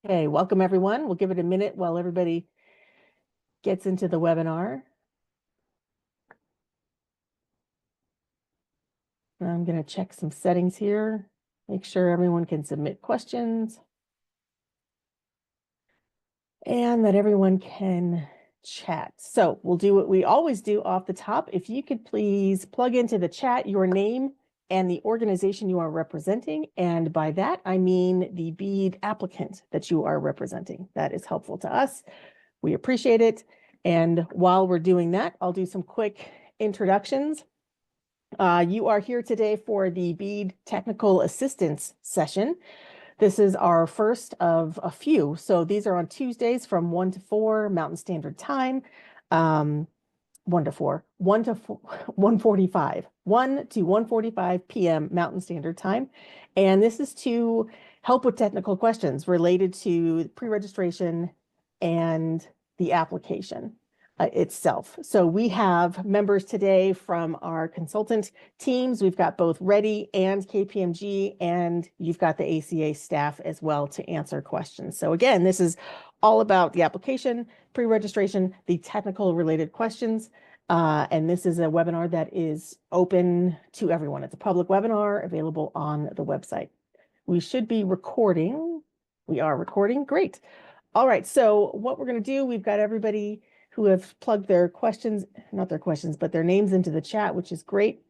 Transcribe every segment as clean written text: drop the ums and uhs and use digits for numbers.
Okay, welcome everyone. We'll give it a minute while everybody gets into the webinar. I'm going to check some settings here, make sure everyone can submit questions and that everyone can chat. So we'll do what we always do off the top. If you could please plug into the chat your name and the organization you are representing. And by that, I mean the BEAD applicant that you are representing. That is helpful to us. We appreciate it. And while we're doing that, I'll do some quick introductions. You are here today for the BEAD Technical Assistance session. This is our first of a few. So these are on Tuesdays from 1 to 4 Mountain Standard Time. 1 to 4, 1 to 1:45, 1 to 1:45 p.m. Mountain Standard Time. And this is to help with technical questions related to pre-registration and the application itself. So we have members today from our consultant teams. We've got both Ready and KPMG, and you've got the ACA staff as well to answer questions. So again, this is all about the application, pre-registration, the technical related questions. And this is a webinar that is open to everyone. It's a public webinar available on the website. We should be recording. We are recording. Great. All right. So what we're going to do, we've got everybody who have plugged their questions, not their questions, but their names into the chat, which is great.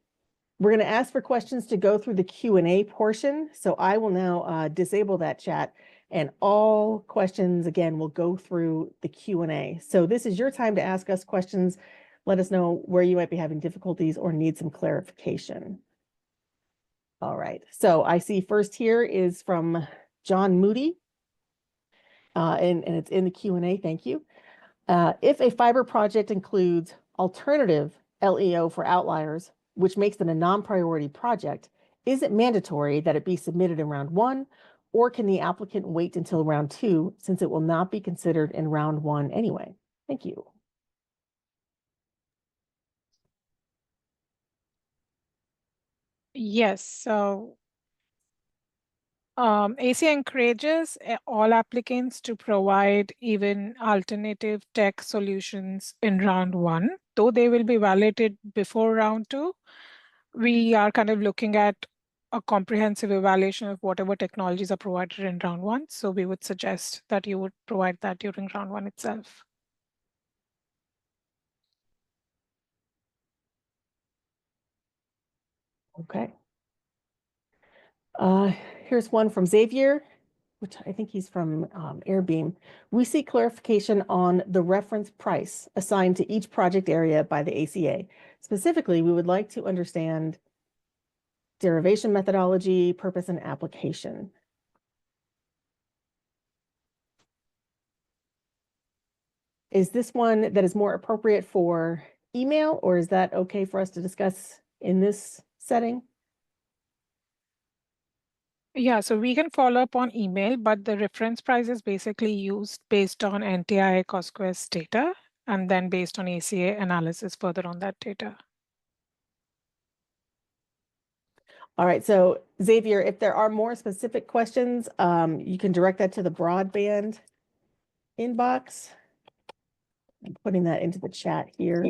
We're going to ask for questions to go through the Q&A portion. So I will now disable that chat, and all questions, again, will go through the Q&A. So this is your time to ask us questions. Let us know where you might be having difficulties or need some clarification. All right. So I see first here is from John Moody, and it's in the Q&A. Thank you. If a fiber project includes alternative LEO for outliers, which makes it a non-priority project, is it mandatory that it be submitted in round 1, or can the applicant wait until round 2 since it will not be considered in round 1 anyway? Thank you. Yes, so ACA encourages all applicants to provide even alternative tech solutions in round 1, though they will be validated before round 2. We are kind of looking at a comprehensive evaluation of whatever technologies are provided in round 1. So we would suggest that you would provide that during round 1 itself. Okay. Here's one from Xavier, which I think he's from Airbeam. We seek clarification on the reference price assigned to each project area by the ACA. Specifically, we would like to understand derivation methodology, purpose, and application. Is this one that is more appropriate for email, or is that okay for us to discuss in this setting? Yeah, so we can follow up on email, but the reference price is basically used based on NTIA CostQuest data and then based on ACA analysis further on that data. All right, so Xavier, if there are more specific questions, you can direct that to the broadband inbox. I'm putting that into the chat here.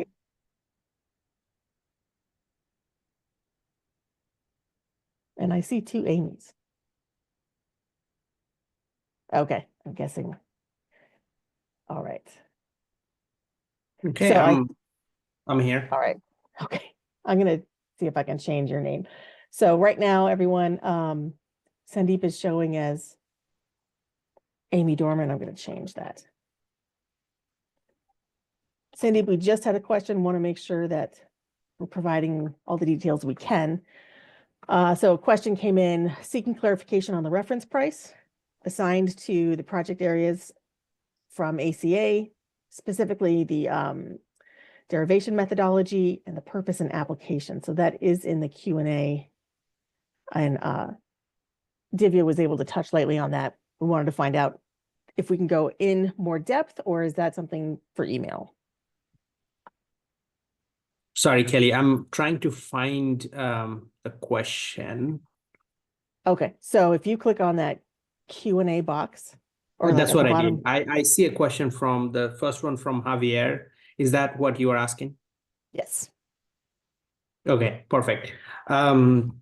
And I see 2 Amy's. Okay, I'm guessing. All right. Okay, So I'm here. All right. Okay. I'm going to see if I can change your name. So right now, everyone, Sandeep is showing as Amy Dorman. I'm going to change that. Sandeep, we just had a question. Want to make sure that we're providing all the details we can. So a question came in seeking clarification on the reference price assigned to the project areas from ACA, specifically the derivation methodology and the purpose and application. So that is in the Q&A, and Divya was able to touch lightly on that. We wanted to find out if we can go in more depth, or is that something for email? Sorry, Kelly, I'm trying to find the question. Okay, so if you click on that Q&A box or like That's at the what I bottom? did. I see a question from the first one from Javier. Is that what you are asking? Yes. Okay, perfect. I'm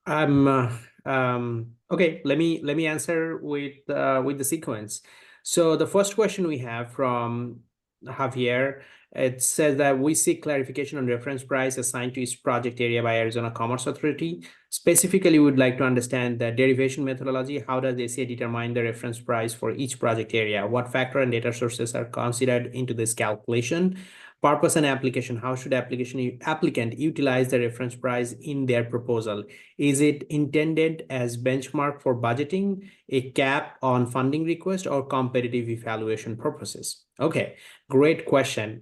okay. Let me answer with the sequence. So the first question we have from Javier, it says that we seek clarification on reference price assigned to each project area by Arizona Commerce Authority. Specifically, we would like to understand the derivation methodology. How does ACA determine the reference price for each project area? What factor and data sources are considered into this calculation? Purpose and application. How should applicant utilize the reference price in their proposal? Is it intended as benchmark for budgeting, a cap on funding request, or competitive evaluation purposes? Okay, great question.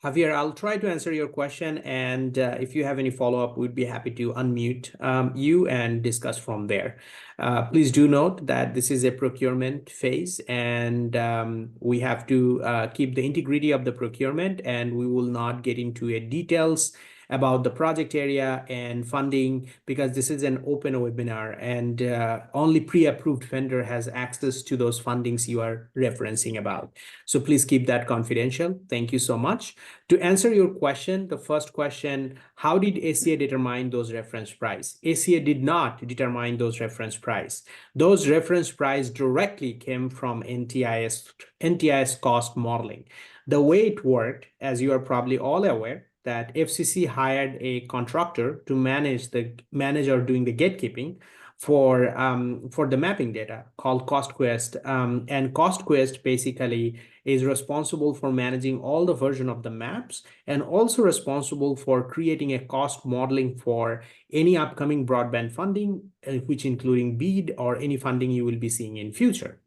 Javier, I'll try to answer your question, and if you have any follow-up, we'd be happy to unmute you and discuss from there. Please do note that this is a procurement phase, and we have to keep the integrity of the procurement, and we will not get into details about the project area and funding because this is an open webinar, and only pre-approved vendor has access to those fundings you are referencing about. So please keep that confidential. Thank you so much. To answer your question, the first question, how did ACA determine those reference price? ACA did not determine those reference price. Those reference price directly came from NTIS cost modeling. The way it worked, as you are probably all aware, that FCC hired a contractor to manage or doing the gatekeeping for the mapping data called CostQuest. And CostQuest basically is responsible for managing all the version of the maps and also responsible for creating a cost modeling for any upcoming broadband funding, which including BEAD or any funding you will be seeing in future.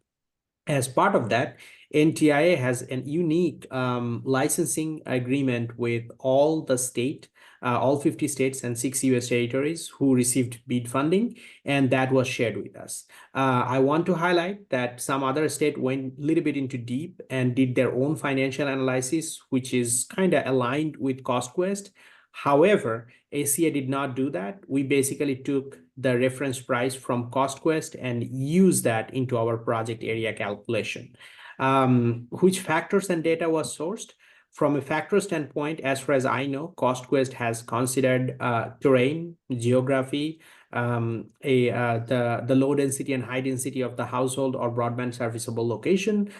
As part of that, NTIA has a unique licensing agreement with all 50 states and 6 US territories who received BEAD funding, and that was shared with us. I want to highlight that some other state went a little bit into deep and did their own financial analysis, which is kind of aligned with CostQuest. However, ACA did not do that. We basically took the reference price from CostQuest and used that into our project area calculation. Which factors and data was sourced? From a factor standpoint, as far as I know, CostQuest has considered terrain, geography, the low density and high density of the household or broadband serviceable location,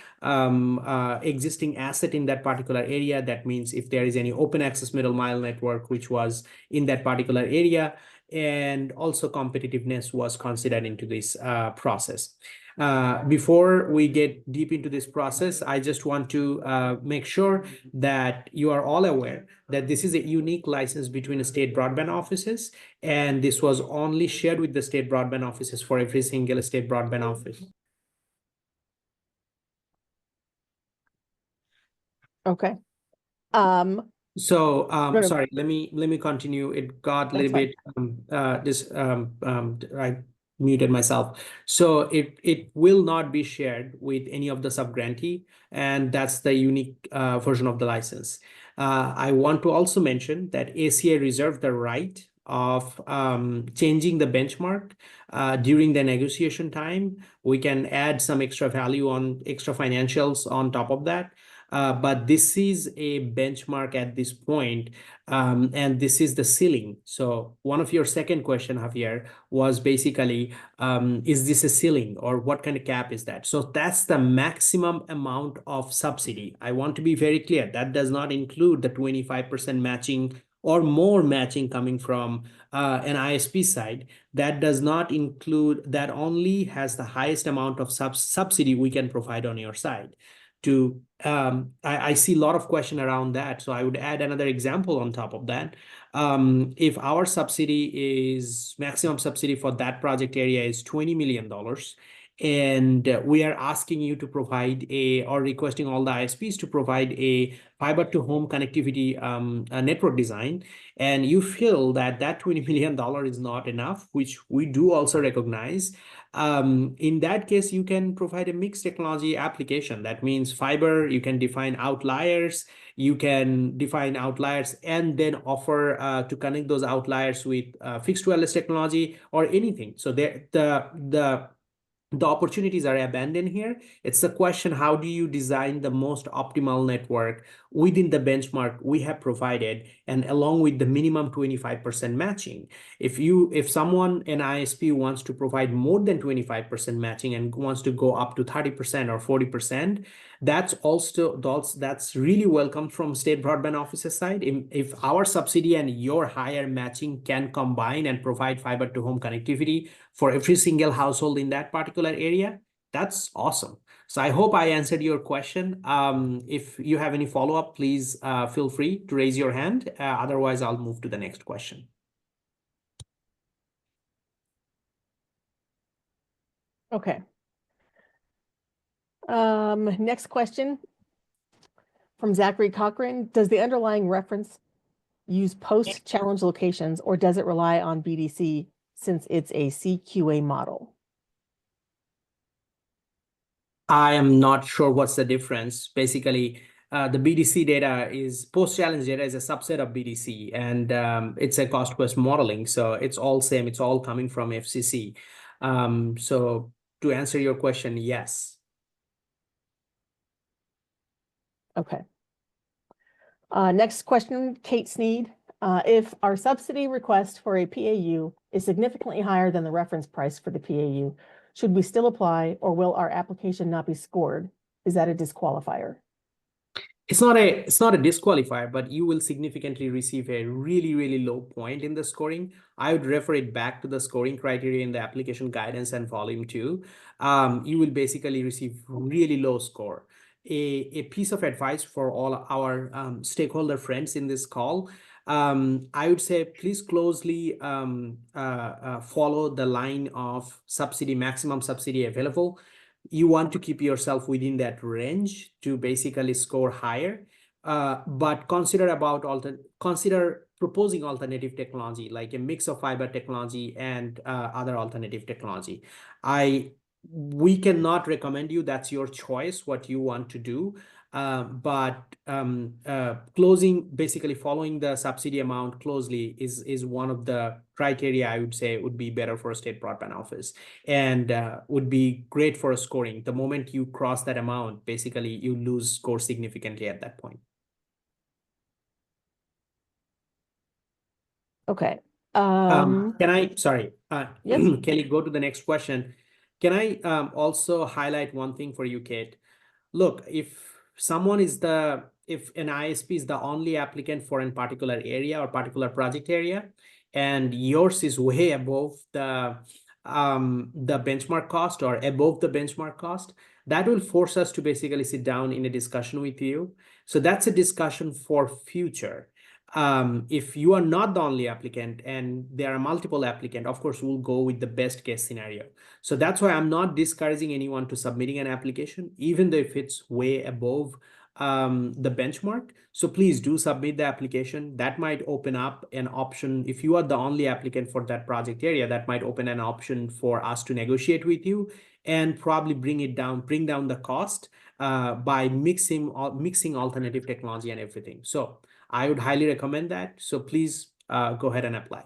existing asset in that particular area. That means if there is any open access middle mile network which was in that particular area, and also competitiveness was considered into this process. Before we get deep into this process, I just want to make sure that you are all aware that this is a unique license between state broadband offices, and this was only shared with the state broadband offices for every single state broadband office. Okay. So No. sorry, let me continue. It got a little bit I muted myself. So it will not be shared with any of the subgrantee, and that's the unique version of the license. I want to also mention that ACA reserved the right of changing the benchmark during the negotiation time. We can add some extra value on extra financials on top of that. But this is a benchmark at this point, and this is the ceiling. So one of your second question, Javier, was basically, is this a ceiling or what kind of cap is that? So that's the maximum amount of subsidy. I want to be very clear. That does not include the 25% matching or more matching coming from an ISP side. That does not include, that only has the highest amount of subsidy we can provide on your side. I see a lot of question around that. So I would add another example on top of that. If our subsidy is maximum subsidy for that project area is $20 million, and we are asking you to provide or requesting all the ISPs to provide a fiber to home connectivity network design, and you feel that $20 million is not enough, which we do also recognize. In that case, you can provide a mixed technology application. That means fiber, you can define outliers, and then offer to connect those outliers with fixed wireless technology or anything. So the opportunities are abandoned here. It's the question, how do you design the most optimal network within the benchmark we have provided, and along with the minimum 25% matching? If someone, an ISP, wants to provide more than 25% matching and wants to go up to 30% or 40%, that's really welcome from state broadband officer side. If our subsidy and your higher matching can combine and provide fiber to home connectivity for every single household in that particular area, that's awesome. So I hope I answered your question. If you have any follow-up, please feel free to raise your hand. Otherwise, I'll move to the next question. Okay. Next question from Zachary Cochran. Does the underlying reference use post-challenge locations, or does it rely on BDC since it's a CQA model? I am not sure what's the difference. Basically, the BDC data is post-challenge data is a subset of BDC, and it's a cost-plus modeling. So it's all same. It's all coming from FCC. So to answer your question, yes. Okay. Next question, Kate Sneed. If our subsidy request for a PAU is significantly higher than the reference price for the PAU, should we still apply, or will our application not be scored? Is that a disqualifier? It's not a disqualifier, but you will significantly receive a really, really low point in the scoring. I would refer it back to the scoring criteria in the application guidance and volume 2. You will basically receive really low score. A piece of advice for all our stakeholder friends in this call, I would say please closely follow the line of subsidy, maximum subsidy available. You want to keep yourself within that range to basically score higher, but consider proposing alternative technology, like a mix of fiber technology and other alternative technology. We cannot recommend you. That's your choice, what you want to do. But basically following the subsidy amount closely is one of the criteria I would say would be better for a state broadband office, and would be great for a scoring. The moment you cross that amount, basically you lose score significantly at that point. Okay. Sorry, yes. Kelly, go to the next question. Can I also highlight one thing for you, Kate? Look, if an ISP is the only applicant for a particular area or particular project area, and yours is way above the benchmark cost or above the benchmark cost, that will force us to basically sit down in a discussion with you. So that's a discussion for future. If you are not the only applicant and there are multiple applicants, of course, we'll go with the best case scenario. So that's why I'm not discouraging anyone to submitting an application, even though if it's way above the benchmark. So please do submit the application. That might open up an option. If you are the only applicant for that project area, that might open an option for us to negotiate with you and probably bring down the cost by mixing alternative technology and everything. So I would highly recommend that. So please go ahead and apply.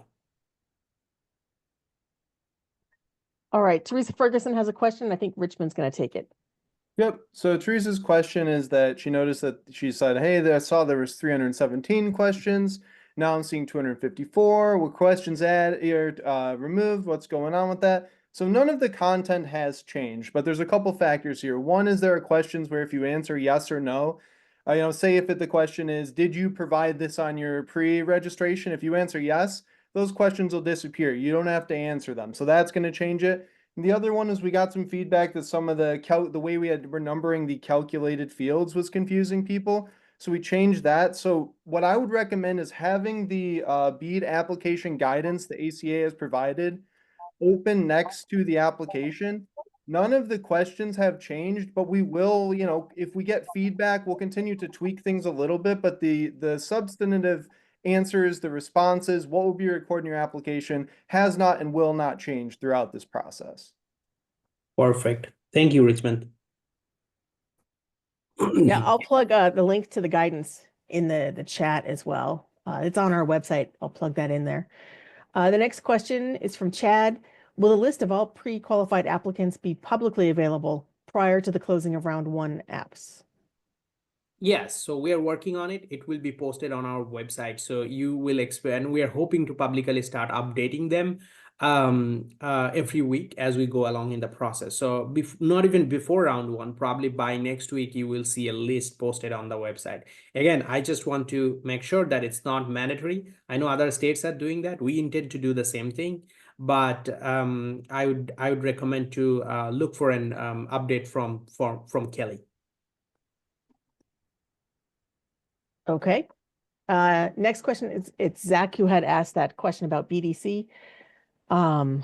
All right. Teresa Ferguson has a question. I think Richmond's going to take it. Yep. So Teresa's question is that she noticed that she said, hey, I saw there was 317 questions. Now I'm seeing 254. Were questions removed? What's going on with that? So none of the content has changed, but there's a couple factors here. One is there are questions where if you answer yes or no, say if the question is, did you provide this on your pre-registration? If you answer yes, those questions will disappear. You don't have to answer them. So that's going to change it. And the other one is we got some feedback that some of the way we're numbering the calculated fields was confusing people. So we changed that. So what I would recommend is having the BEAD application guidance the ACA has provided open next to the application. None of the questions have changed, but we will, if we get feedback, we'll continue to tweak things a little bit, but the substantive answers, the responses, what will be recorded in your application has not and will not change throughout this process. Perfect. Thank you, Richmond. Yeah, I'll plug the link to the guidance in the chat as well. It's on our website. I'll plug that in there. The next question is from Chad. Will a list of all pre-qualified applicants be publicly available prior to the closing of round one apps? Yes, so we are working on it. It will be posted on our website. So you will expand. We are hoping to publicly start updating them every week as we go along in the process. So not even before round one, probably by next week, you will see a list posted on the website. Again, I just want to make sure that it's not mandatory. I know other states are doing that. We intend to do the same thing, but I would recommend to look for an update from Kelly. Okay. Next question is, it's Zach who had asked that question about BDC. And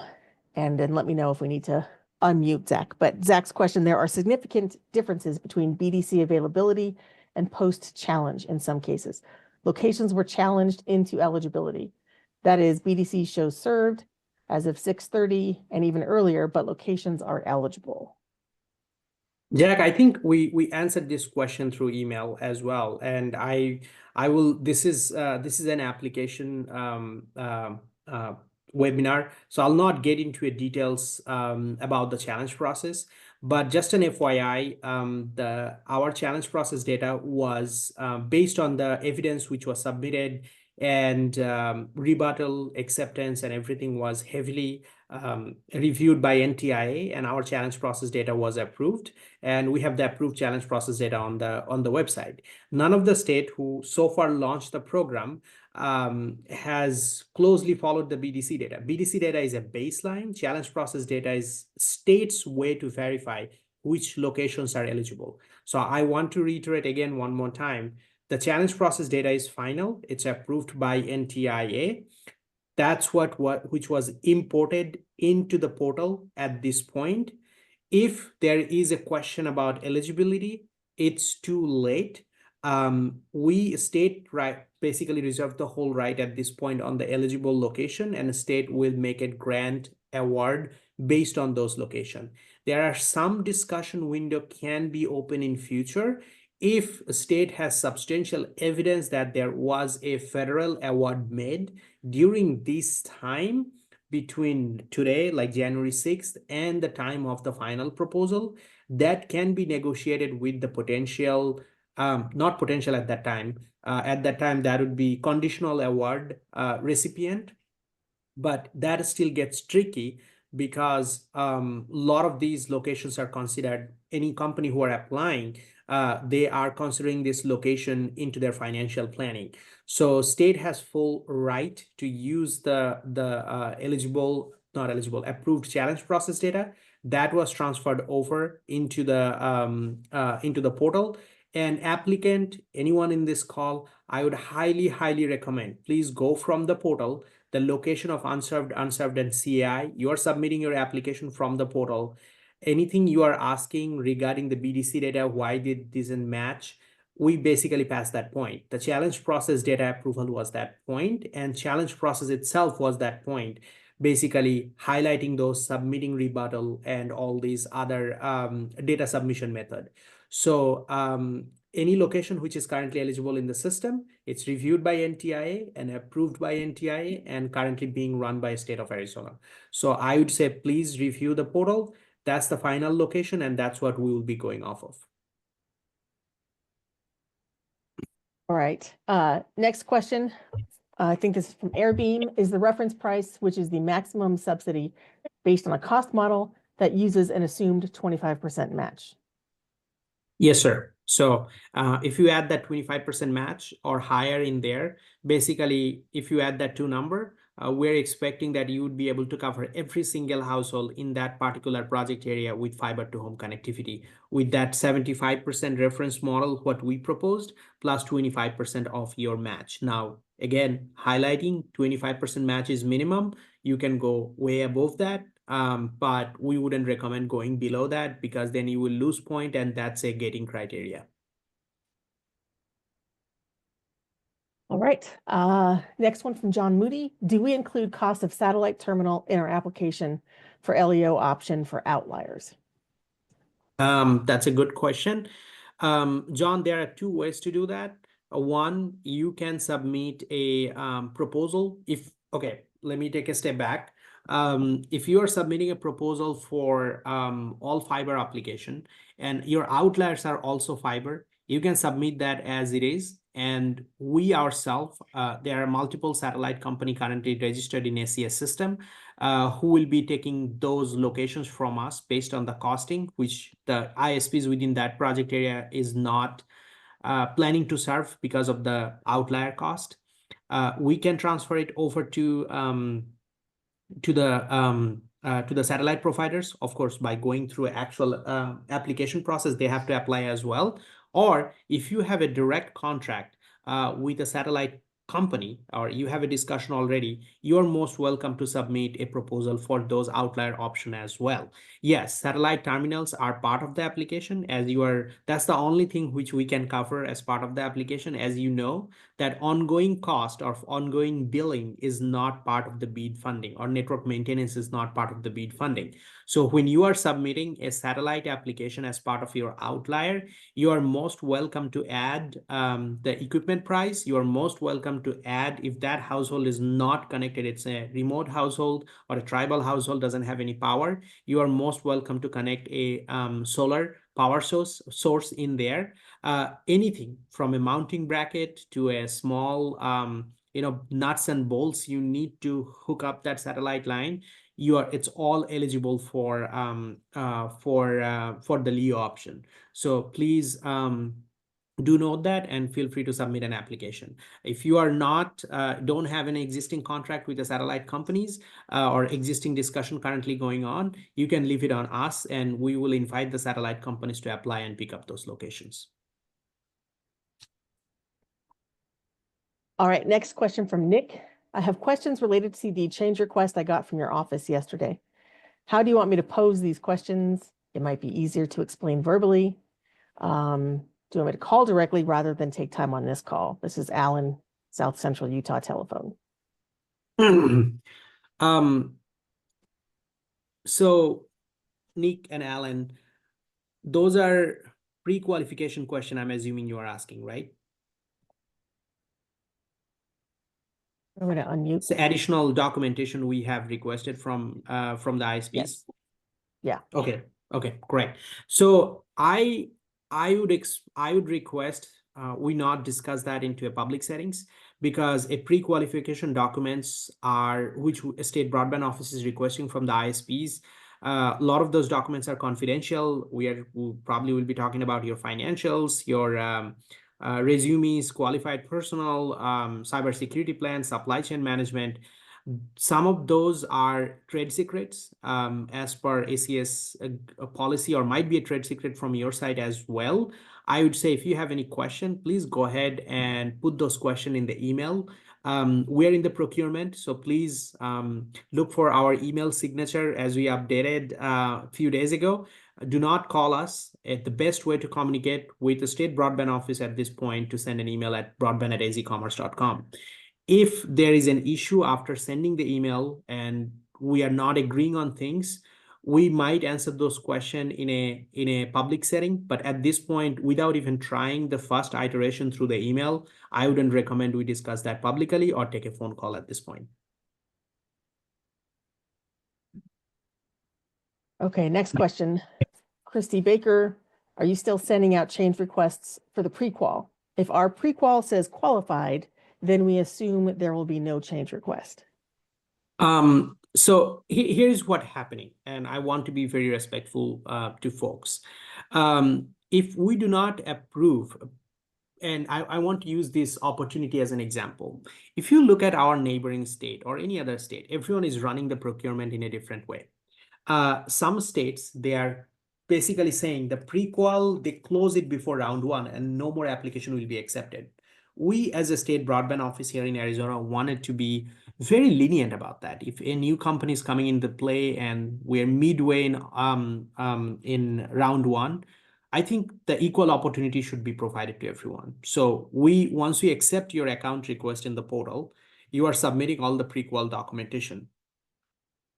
then let me know if we need to unmute Zach. But Zach's question, there are significant differences between BDC availability and post-challenge in some cases. Locations were challenged into eligibility. That is, BDC shows served as of 6:30 and even earlier, but locations are eligible. Jack, I think we answered this question through email as well, and I will. This is an application webinar, so I'll not get into details about the challenge process. But just an FYI, our challenge process data was based on the evidence which was submitted, and rebuttal, acceptance, and everything was heavily reviewed by NTIA, and our challenge process data was approved, and we have the approved challenge process data on the website. None of the state who so far launched the program has closely followed the BDC data. BDC data is a baseline. Challenge process data is state's way to verify which locations are eligible. So I want to reiterate again one more time. The challenge process data is final. It's approved by NTIA. That's which was imported into the portal at this point. If there is a question about eligibility, it's too late. We state basically reserve the whole right at this point on the eligible location, and the state will make a grant award based on those location. There are some discussion window can be open in future if a state has substantial evidence that there was a federal award made during this time between today, like January 6th, and the time of the final proposal, that can be negotiated with the potential, not potential at that time. At that time, that would be conditional award recipient, but that still gets tricky because a lot of these locations are considered, any company who are applying, they are considering this location into their financial planning. So state has full right to use the approved challenge process data that was transferred over into the portal. And applicant, anyone in this call, I would highly recommend, please go from the portal, the location of unserved, and CAI. You are submitting your application from the portal. Anything you are asking regarding the BDC data, why did this not match? We basically passed that point. The challenge process data approval was that point, and challenge process itself was that point, basically highlighting those submitting rebuttal and all these other data submission method. So any location which is currently eligible in the system, it's reviewed by NTIA and approved by NTIA and currently being run by state of Arizona. So I would say, please review the portal. That's the final location, and that's what we will be going off of. All right. Next question. I think this is from Airbeam. Is the reference price, which is the maximum subsidy, based on a cost model that uses an assumed 25% match? Yes, sir. So if you add that 25% match or higher in there, basically, if you add that two number, we're expecting that you would be able to cover every single household in that particular project area with fiber to home connectivity with that 75% reference model, what we proposed, plus 25% of your match. Now, again, highlighting 25% match is minimum. You can go way above that. But we wouldn't recommend going below that because then you will lose point, and that's a gating criteria. All right. Next one from John Moody. Do we include cost of satellite terminal in our application for LEO option for outliers? That's a good question. John, there are two ways to do that. One, you can submit a proposal. Okay, let me take a step back. If you are submitting a proposal for all fiber application and your outliers are also fiber, you can submit that as it is. And we ourselves, there are multiple satellite company currently registered in ACS system who will be taking those locations from us based on the costing, which the ISPs within that project area is not planning to serve because of the outlier cost. We can transfer it over to the satellite providers, of course, by going through actual application process, they have to apply as well. Or if you have a direct contract with a satellite company, or you have a discussion already, you're most welcome to submit a proposal for those outlier option as well. Yes, satellite terminals are part of the application, as you are, that's the only thing which we can cover as part of the application. As you know, that ongoing cost or ongoing billing is not part of the BEAD funding, or network maintenance is not part of the BEAD funding. So when you are submitting a satellite application as part of your outlier, you are most welcome to add the equipment price. You are most welcome to add, if that household is not connected, it's a remote household or a tribal household, doesn't have any power, you are most welcome to connect a solar power source in there. Anything from a mounting bracket to a small nuts and bolts you need to hook up that satellite line, it's all eligible for the LEO option. So please do note that and feel free to submit an application. If you are not don't have an existing contract with the satellite companies or existing discussion currently going on, you can leave it on us and we will invite the satellite companies to apply and pick up those locations. All right, next question from Nick. I have questions related to the change request I got from your office yesterday. How do you want me to pose these questions? It might be easier to explain verbally. Do you want me to call directly rather than take time on this call? This is Alan, South Central Utah telephone. So Nick and Alan, those are pre-qualification question I'm assuming you are asking, right? I'm going to unmute. It's the additional documentation we have requested from the ISPs. Yes. Yeah. Okay. Okay. Great. So I would request we not discuss that into a public settings, because a pre-qualification documents are which a state broadband office is requesting from the ISPs. A lot of those documents are confidential. We probably will be talking about your financials, your resumes, qualified personnel, cybersecurity plans, supply chain management. Some of those are trade secrets as per ACS policy, or might be a trade secret from your side as well. I would say if you have any question, please go ahead and put those questions in the email. We're in the procurement, so please look for our email signature as we updated a few days ago. Do not call us. The best way to communicate with the state broadband office at this point to send an email at broadband@azcommerce.com. If there is an issue after sending the email and we are not agreeing on things, we might answer those questions in a public setting. But at this point, without even trying the first iteration through the email, I wouldn't recommend we discuss that publicly or take a phone call at this point. Okay, next question. Christy Baker, are you still sending out change requests for the pre-qual? If our pre-qual says qualified, then we assume there will be no change request. So here's what's happening, and I want to be very respectful to folks. If we do not approve, and I want to use this opportunity as an example. If you look at our neighboring state or any other state, everyone is running the procurement in a different way. Some states, they are basically saying the pre-qual, they close it before round one and no more application will be accepted. We as a state broadband office here in Arizona wanted to be very lenient about that. If a new company is coming into play and we're midway in round one, I think the equal opportunity should be provided to everyone. So once we accept your account request in the portal, you are submitting all the pre-qual documentation.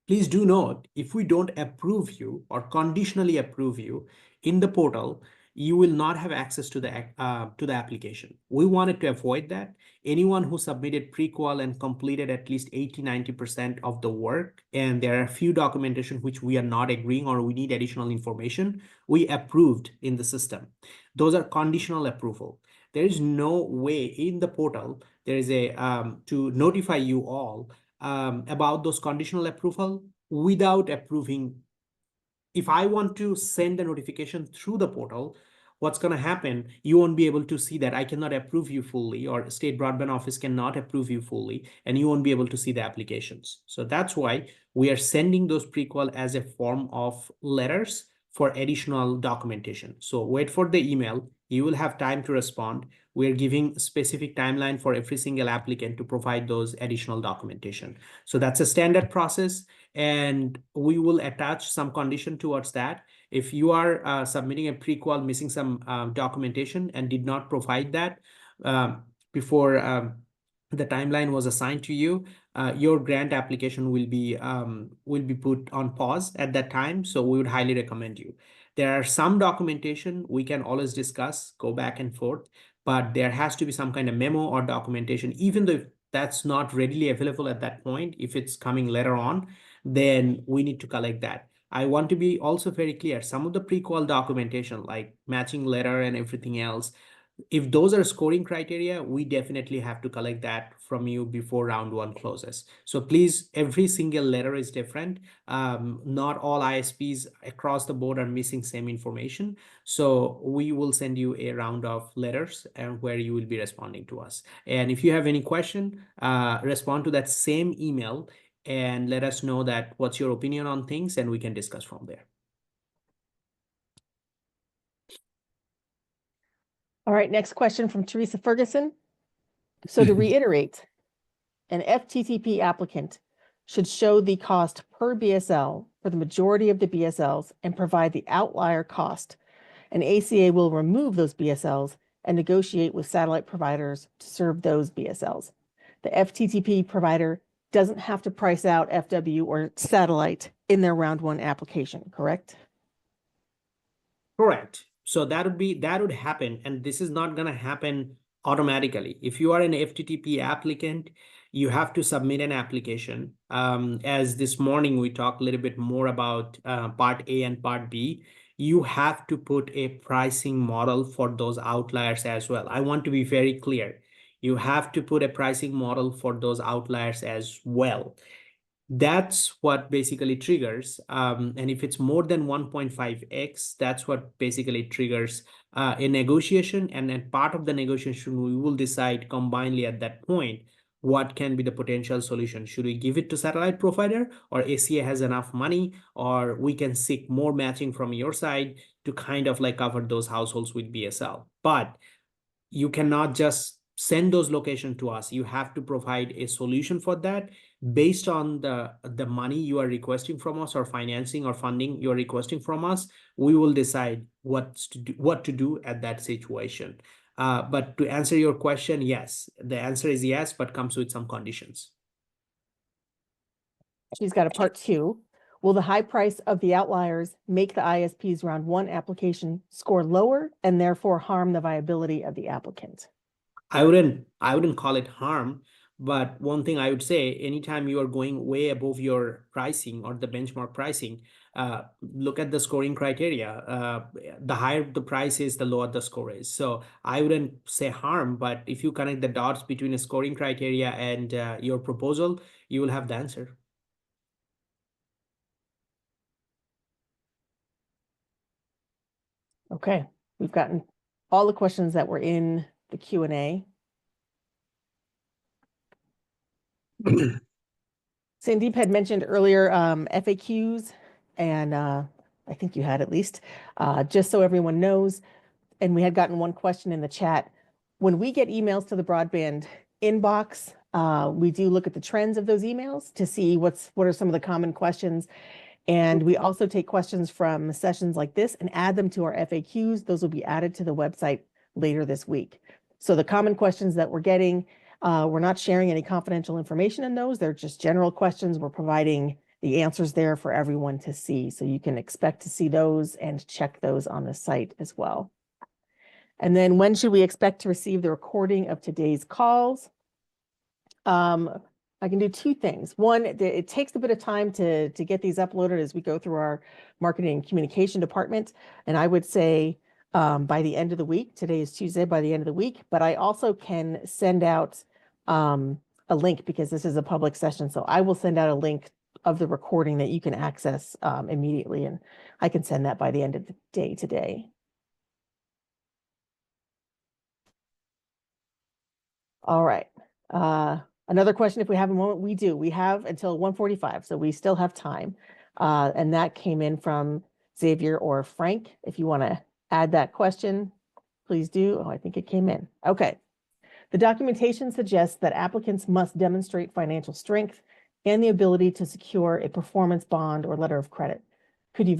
Please do note, if we don't approve you or conditionally approve you in the portal, you will not have access to the application. We wanted to avoid that. Anyone who submitted pre-qual and completed at least 80-90% of the work, and there are a few documentation which we are not agreeing or we need additional information, we approved in the system. Those are conditional approval. There is no way in the portal, there is a to notify you all about those conditional approval without approving. If I want to send the notification through the portal, what's going to happen, you won't be able to see that I cannot approve you fully, or state broadband office cannot approve you fully, and you won't be able to see the applications. So that's why we are sending those pre-qual as a form of letters for additional documentation. So wait for the email. You will have time to respond. We're giving specific timeline for every single applicant to provide those additional documentation. So that's a standard process, and we will attach some condition towards that. If you are submitting a pre-qual missing some documentation and did not provide that before the timeline was assigned to you, your grant application will be put on pause at that time. So we would highly recommend you. There are some documentation we can always discuss, go back and forth, but there has to be some kind of memo or documentation, even though if that's not readily available at that point, if it's coming later on, then we need to collect that. I want to be also very clear, some of the pre-qual documentation like matching letter and everything else, if those are scoring criteria, we definitely have to collect that from you before round one closes. So please, every single letter is different. Not all ISPs across the board are missing same information. So we will send you a round of letters and where you will be responding to us. And if you have any question, respond to that same email and let us know that what's your opinion on things, and we can discuss from there. All right, next question from Teresa Ferguson. So to reiterate, an FTTP applicant should show the cost per BSL for the majority of the BSLs and provide the outlier cost. And ACA will remove those BSLs and negotiate with satellite providers to serve those BSLs. The FTTP provider doesn't have to price out FW or satellite in their round one application, correct? Correct. So that would happen, and this is not going to happen automatically. If you are an FTTP applicant, you have to submit an application. As this morning we talked a little bit more about part A and part B, you have to put a pricing model for those outliers as well. I want to be very clear. You have to put a pricing model for those outliers as well. That's what basically triggers, and if it's more than 1.5x, that's what basically triggers a negotiation. And then part of the negotiation, we will decide combinedly at that point what can be the potential solution. Should we give it to satellite provider, or ACA has enough money, or we can seek more matching from your side to kind of like cover those households with BSL. But you cannot just send those locations to us. You have to provide a solution for that based on the money you are requesting from us, or financing or funding you're requesting from us. We will decide what to do at that situation. But to answer your question, yes, the answer is yes, but comes with some conditions. She's got a part two. Will the high price of the outliers make the ISP's round one application score lower and therefore harm the viability of the applicant? I wouldn't call it harm, but one thing I would say, anytime you are going way above your pricing or the benchmark pricing, look at the scoring criteria. The higher the price is, the lower the score is. So I wouldn't say harm, but if you connect the dots between a scoring criteria and your proposal, you will have the answer. Okay, we've gotten all the questions that were in the Q&A. Sandeep had mentioned earlier FAQs, and I think you had at least, just so everyone knows, and we had gotten one question in the chat. When we get emails to the broadband inbox, we do look at the trends of those emails to see what are some of the common questions. And we also take questions from sessions like this and add them to our FAQs. Those will be added to the website later this week. So the common questions that we're getting, we're not sharing any confidential information in those. They're just general questions. We're providing the answers there for everyone to see. So you can expect to see those and check those on the site as well. And then when should we expect to receive the recording of today's calls? I can do two things. One, it takes a bit of time to get these uploaded as we go through our marketing and communication department. And I would say by the end of the week, today is Tuesday, by the end of the week, but I also can send out a link because this is a public session. So I will send out a link of the recording that you can access immediately. And I can send that by the end of the day today. All right. Another question, if we have a moment, we do. We have until 1:45, so we still have time. And that came in from Xavier or Frank. If you want to add that question, please do. Oh, I think it came in. Okay. The documentation suggests that applicants must demonstrate financial strength and the ability to secure a performance bond or letter of credit. Could you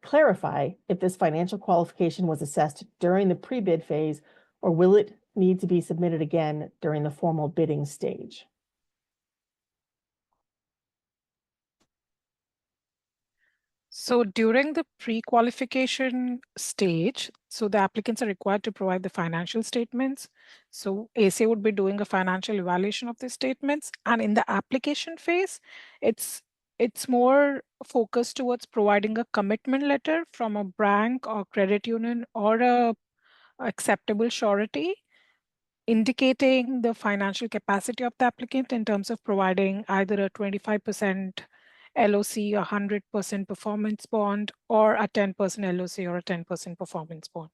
clarify if this financial qualification was assessed during the pre-bid phase, or will it need to be submitted again during the formal bidding stage? So during the pre-qualification stage, so the applicants are required to provide the financial statements. So ACA would be doing a financial evaluation of the statements. And in the application phase, it's more focused towards providing a commitment letter from a bank or credit union or a acceptable surety, indicating the financial capacity of the applicant in terms of providing either a 25% LOC, a 100% performance bond, or a 10% LOC or a 10% performance bond.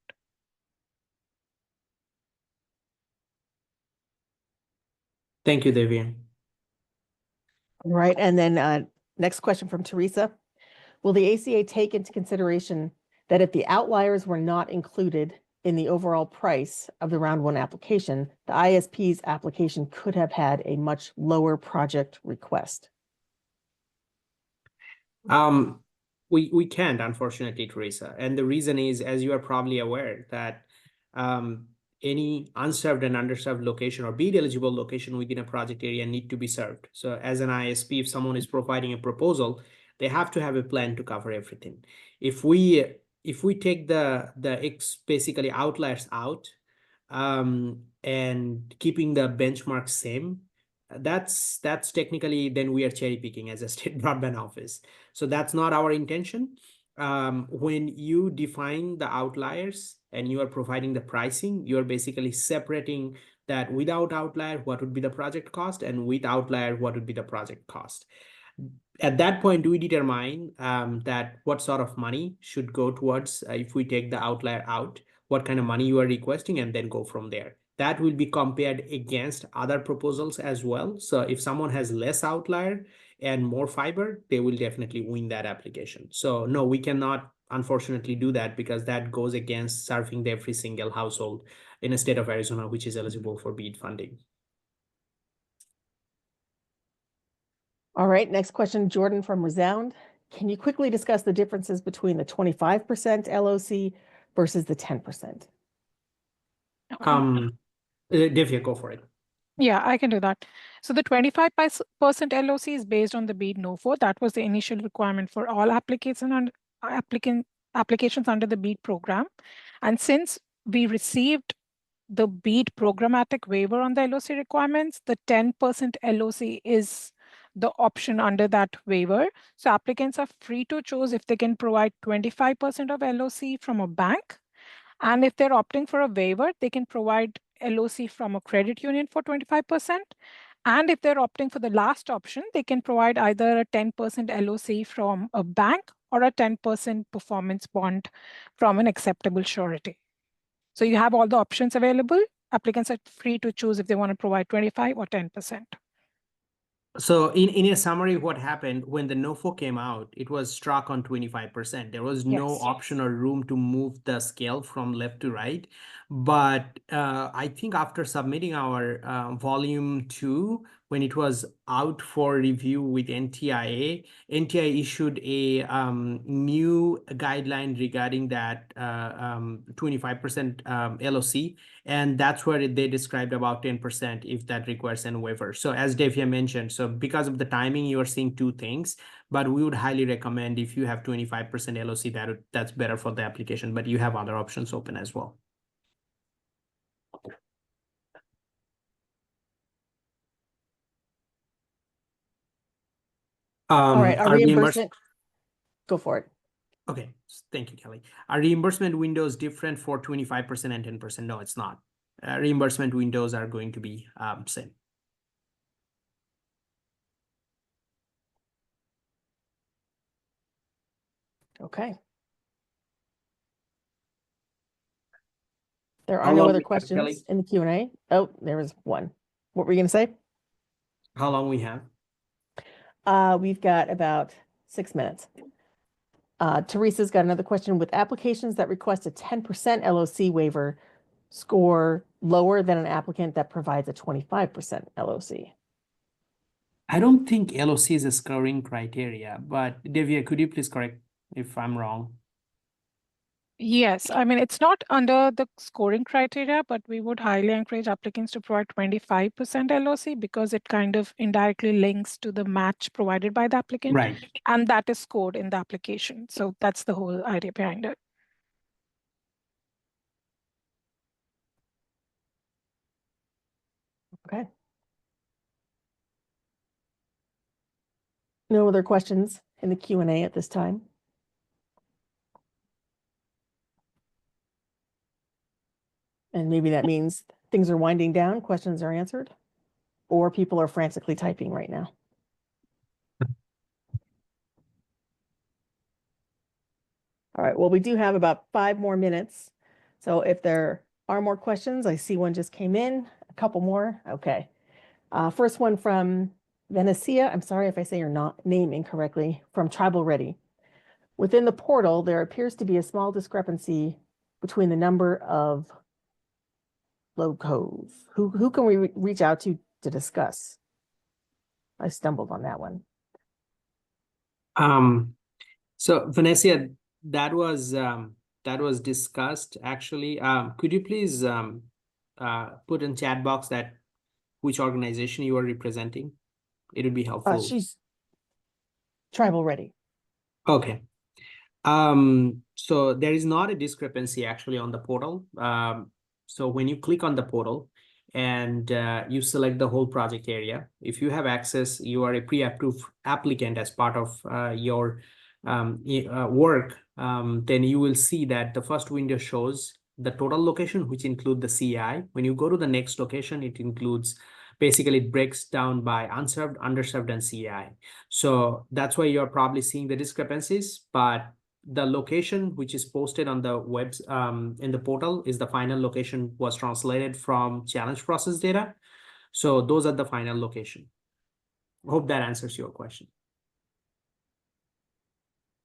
Thank you, Devian. All right, and then next question from Teresa. Will the ACA take into consideration that if the outliers were not included in the overall price of the round one application, the ISP's application could have had a much lower project request? We can't, unfortunately, Teresa. And the reason is, as you are probably aware, that any unserved and underserved location or BEAD eligible location within a project area need to be served. So as an ISP, if someone is providing a proposal, they have to have a plan to cover everything. If we take the basically outliers out and keeping the benchmark same, that's technically, then we are cherry picking as a state broadband office. So that's not our intention. When you define the outliers and you are providing the pricing, you are basically separating that without outlier, what would be the project cost, and with outlier, what would be the project cost. At that point, we determine that what sort of money should go towards, if we take the outlier out, what kind of money you are requesting, and then go from there. That will be compared against other proposals as well. So if someone has less outlier and more fiber, they will definitely win that application. So no, we cannot unfortunately do that, because that goes against serving every single household in a state of Arizona which is eligible for BEAD funding. All right, next question, Jordan from Resound. Can you quickly discuss the differences between the 25% LOC versus the 10%? Divya, go for it. Yeah, I can do that. So the 25% LOC is based on the BEAD NO4. That was the initial requirement for all applications under the BEAD program. And since we received the BEAD programmatic waiver on the LOC requirements, the 10% LOC is the option under that waiver. So applicants are free to choose if they can provide 25% of LOC from a bank. And if they're opting for a waiver, they can provide LOC from a credit union for 25%. And if they're opting for the last option, they can provide either a 10% LOC from a bank or a 10% performance bond from an acceptable surety. So you have all the options available. Applicants are free to choose if they want to provide 25 or 10%. So in a summary, what happened when the NOFO came out, it was struck on 25%. There was no option or room to move the scale from left to right. But I think after submitting our volume 2, when it was out for review with NTIA, NTIA issued a new guideline regarding that 25% LOC. And that's where they described about 10% if that requires a waiver. So as Devia mentioned, so because of the timing, you are seeing two things, but we would highly recommend if you have 25% LOC, that's better for the application, but you have other options open as well. All right, our Our reimbursement, go for it. Okay, thank you, Kelly. Are reimbursement windows different for 25% and 10%? No, it's not. Reimbursement windows are going to be same. Okay. There How are no long other we have, Kelly? questions in the Q&A. Oh, there was one. What were you going to say? How long we have? We've got about 6 minutes. Teresa's got another question. With applications that request a 10% LOC waiver score lower than an applicant that provides a 25% LOC. I don't think LOC is a scoring criteria, but Devia, could you please correct if I'm wrong? Yes, I mean, it's not under the scoring criteria, but we would highly encourage applicants to provide 25% LOC because it kind of indirectly links to the match provided by the applicant. Right. And that is scored in the application. So that's the whole idea behind it. Okay. No other questions in the Q&A at this time. And maybe that means things are winding down, questions are answered, or people are frantically typing right now. All right, well, we do have about 5 more minutes. So if there are more questions, I see one just came in, a couple more. Okay. First one from Venecia. I'm sorry if I say your name incorrectly, from Tribal Ready. Within the portal, there appears to be a small discrepancy between the number of locos. Who can we reach out to discuss? I stumbled on that one. So Vanessa, that was discussed actually. Could you please put in chat box that which organization you are representing? It would be helpful. She's Tribal Ready. Okay. So there is not a discrepancy actually on the portal. So when you click on the portal and you select the whole project area, if you have access, you are a pre-approved applicant as part of your work, then you will see that the first window shows the total location, which include the CI. When you go to the next location, it includes, basically it breaks down by unserved, underserved, and CI. So that's why you're probably seeing the discrepancies, but the location which is posted on the webs in the portal is the final location was translated from challenge process data. So those are the final location. Hope that answers your question.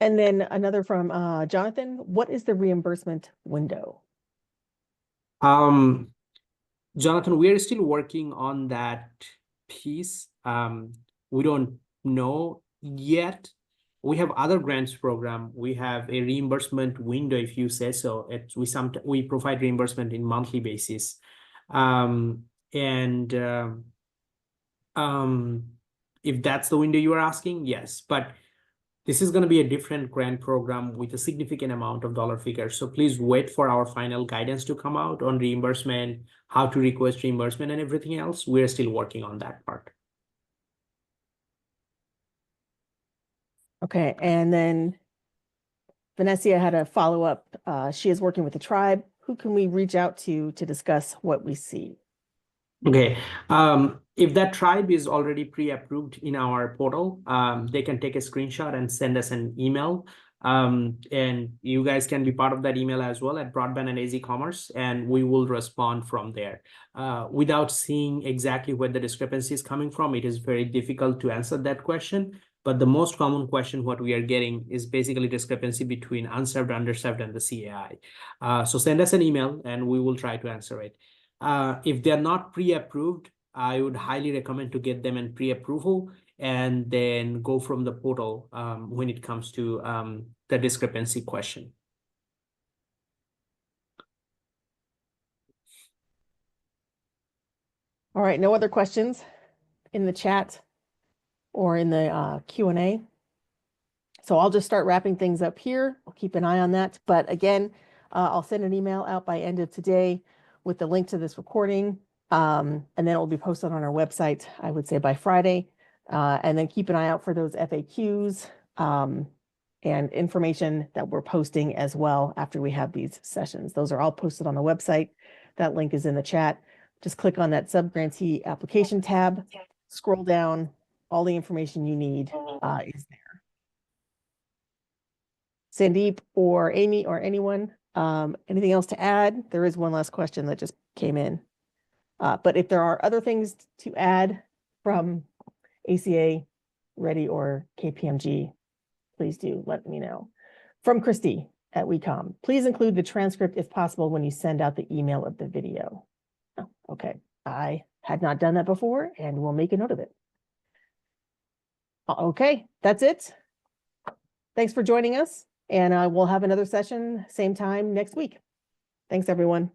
And then another from Jonathan. What is the reimbursement window? Jonathan, we are still working on that piece. We don't know yet. We have other grants program. We have a reimbursement window, if you say so. We provide reimbursement in monthly basis, if that's the window you are asking, yes. But this is going to be a different grant program with a significant amount of dollar figures. So please wait for our final guidance to come out on reimbursement, how to request reimbursement, and everything else. We're still working on that part. Okay, and then Vanessa had a follow-up. She is working with the tribe. Who can we reach out to discuss what we see? Okay, if that tribe is already pre-approved in our portal, they can take a screenshot and send us an email. And you guys can be part of that email as well at Broadband and AZ Commerce, and we will respond from there. Without seeing exactly where the discrepancy is coming from, it is very difficult to answer that question. But the most common question what we are getting is basically discrepancy between unserved, underserved, and the CAI. So send us an email and we will try to answer it. If they're not pre-approved, I would highly recommend to get them in pre-approval and then go from the portal when it comes to the discrepancy question. All right, no other questions in the chat or in the Q&A. So I'll just start wrapping things up here. I'll keep an eye on that. But again, I'll send an email out by end of today with the link to this recording. And then it will be posted on our website, I would say by Friday. And then keep an eye out for those FAQs and information that we're posting as well after we have these sessions. Those are all posted on the website. That link is in the chat. Just click on that subgrantee application tab, scroll down, all the information you need is there. Sandeep or Amy or anyone, anything else to add? There is one last question that just came in. But if there are other things to add from ACA, Ready, or KPMG, please do let me know. From Christy at WeCom, please include the transcript if possible when you send out the email of the video. Oh, okay, I had not done that before and we'll make a note of it. Okay, that's it. Thanks for joining us, and we'll have another session same time next week. Thanks, everyone.